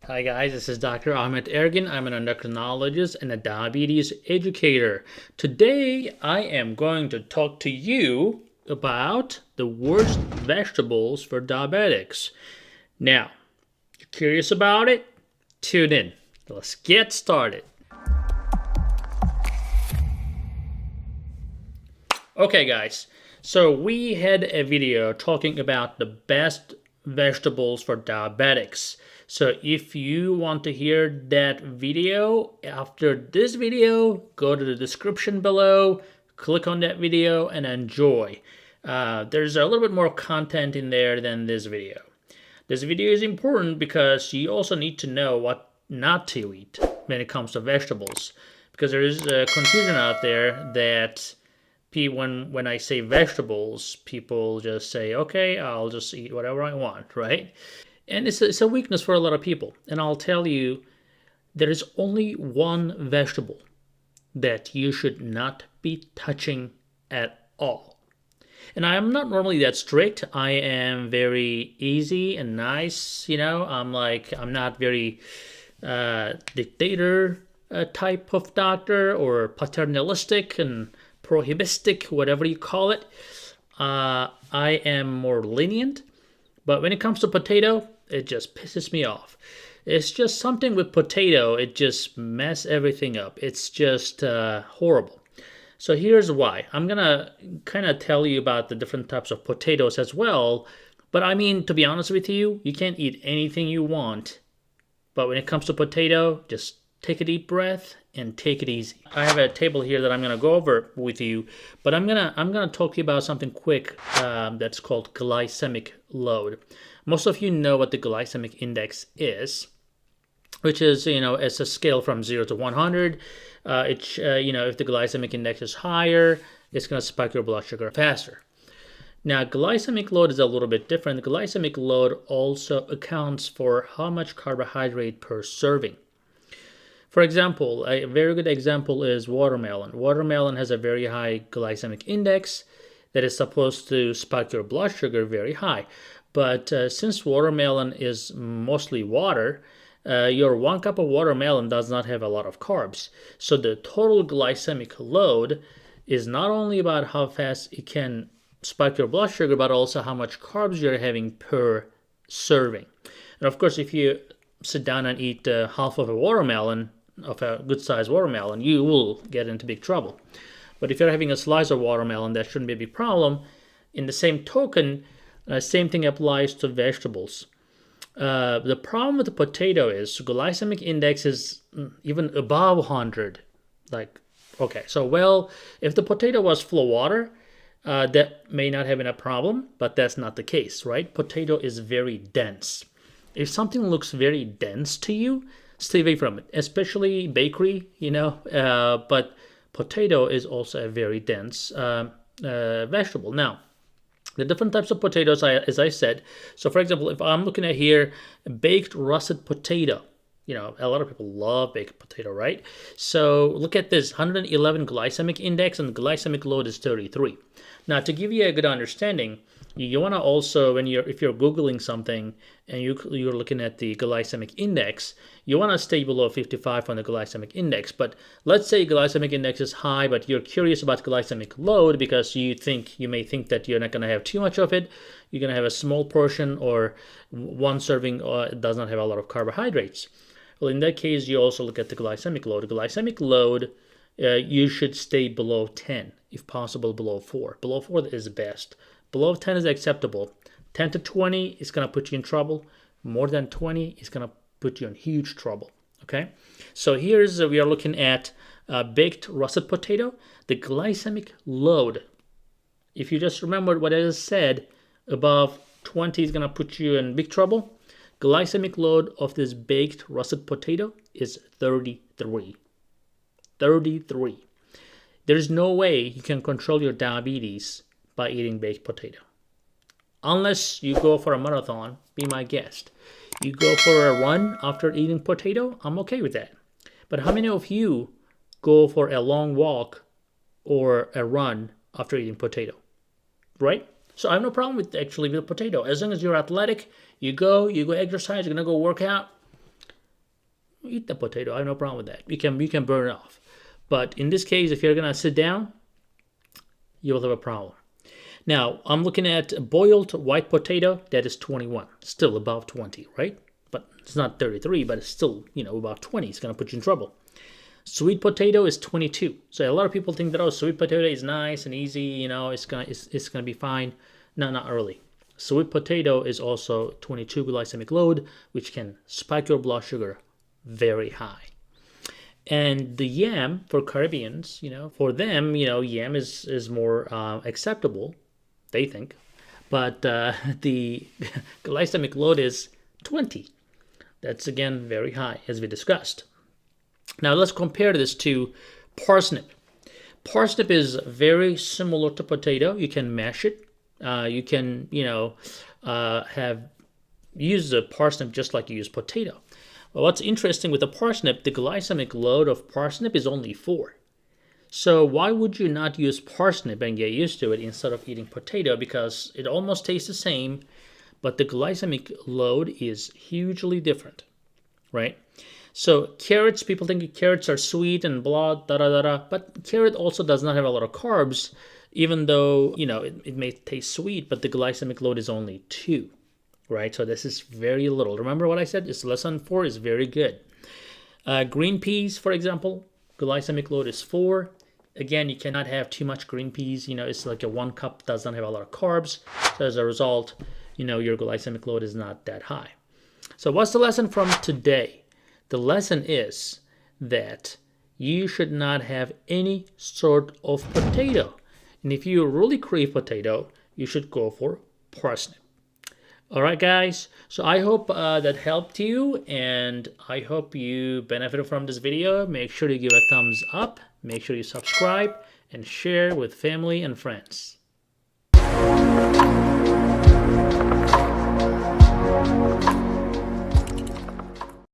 Hi guys, this is Dr. Ahmed Ergin. I'm an endocrinologist and a diabetes educator. Today I am going to talk to you about the worst vegetables for diabetics. Now, you're curious about it? Tune in. Let's get started. Okay guys, so we had a video talking about the best vegetables for diabetics. So if you want to hear that video after this video, go to the description below, click on that video and enjoy. There's a little bit more content in there than this video. This video is important because you also need to know what not to eat when it comes to vegetables, because there is a confusion out there that when I say vegetables, people just say, okay, I'll just eat whatever I want, right? And it's a weakness for a lot of people. And I'll tell you, there is only one vegetable that you should not be touching at all. And I am not normally that strict. I am very easy and nice, I'm not very dictator type of doctor, or paternalistic and prohibistic, whatever you call it. I am more lenient. But when it comes to potato, it just pisses me off. It's just something with potato, it just messes everything up. It's just horrible. So here's why. I'm going to kind of tell you about the different types of potatoes as well. But I mean, to be honest with you, you can't eat anything you want. But when it comes to potato, just take a deep breath and take it easy. I have a table here that I'm going to go over with you, but I'm gonna talk to you about something quick that's called glycemic load. Most of you know what the glycemic index is, which is, it's a scale from 0 to 100. If the glycemic index is higher, it's going to spike your blood sugar faster. Now, glycemic load is a little bit different. The glycemic load also accounts for how much carbohydrate per serving. For example, a very good example is watermelon. Watermelon has a very high glycemic index that is supposed to spike your blood sugar very high. But since watermelon is mostly water, your 1 cup of watermelon does not have a lot of carbs. So the total glycemic load is not only about how fast it can spike your blood sugar, but also how much carbs you're having per serving. And of course, if you sit down and eat half of a watermelon, of a good sized watermelon, you will get into big trouble. But if you're having a slice of watermelon, that shouldn't be a big problem. In the same token, same thing applies to vegetables. The problem with the potato is glycemic index is even above 100. If the potato was full of water, that may not have been a problem, but that's not the case, right? Potato is very dense. If something looks very dense to you, stay away from it, especially bakery, but potato is also a very dense vegetable. Now, the different types of potatoes, as I said, so for example, if I'm looking at here, baked russet potato, a lot of people love baked potato, right? So look at this, 111 glycemic index, and the glycemic load is 33. Now, to give you a good understanding, you want to also, if you're Googling something and you're looking at the glycemic index, you want to stay below 55 on the glycemic index. But let's say glycemic index is high, but you're curious about glycemic load because you may think that you're not going to have too much of it. You're going to have a small portion, or one serving does not have a lot of carbohydrates. Well, in that case, you also look at the glycemic load. The glycemic load, you should stay below 10, if possible below 4. Below 4 is best. Below 10 is acceptable. 10 to 20 is going to put you in trouble. More than 20 is going to put you in huge trouble. Okay? So we are looking at baked russet potato. The glycemic load, if you just remember what I just said, above 20 is going to put you in big trouble. Glycemic load of this baked russet potato is 33. 33. There's no way you can control your diabetes by eating baked potato. Unless you go for a marathon, be my guest. You go for a run after eating potato, I'm okay with that. But how many of you go for a long walk or a run after eating potato? Right? So I have no problem with potato. As long as you're athletic, you go exercise, you're going to go work out, eat the potato. I have no problem with that. You can burn it off. But in this case, if you're gonna sit down, you will have a problem. Now, I'm looking at boiled white potato. That is 21, still above 20, right? But it's not 33, but it's still, above 20. It's gonna put you in trouble. Sweet potato is 22. So a lot of people think that, oh, sweet potato is nice and easy, it's gonna be fine. No, not really. Sweet potato is also 22 glycemic load, which can spike your blood sugar very high. And the yam for Caribbeans, for them, yam is more acceptable, they think. But the glycemic load is 20. That's, again, very high, as we discussed. Now, let's compare this to parsnip. Parsnip is very similar to potato. You can mash it. You can, use the parsnip just like you use potato. Well, what's interesting with the parsnip, the glycemic load of parsnip is only 4. So why would you not use parsnip and get used to it instead of eating potato? Because it almost tastes the same, but the glycemic load is hugely different, right? So carrots, people think carrots are sweet and blah, da-da-da-da, but carrot also does not have a lot of carbs, even though, it may taste sweet, but the glycemic load is only 2, right? So this is very little. Remember what I said? It's less than 4 is very good. Green peas, for example, glycemic load is 4. Again, you cannot have too much green peas. It's like a 1 cup does not have a lot of carbs. So as a result, your glycemic load is not that high. So what's the lesson from today? The lesson is that you should not have any sort of potato. And if you really crave potato, you should go for parsnip. All right, guys. So I hope that helped you, and I hope you benefited from this video. Make sure to give a thumbs up. Make sure you subscribe and share with family and friends.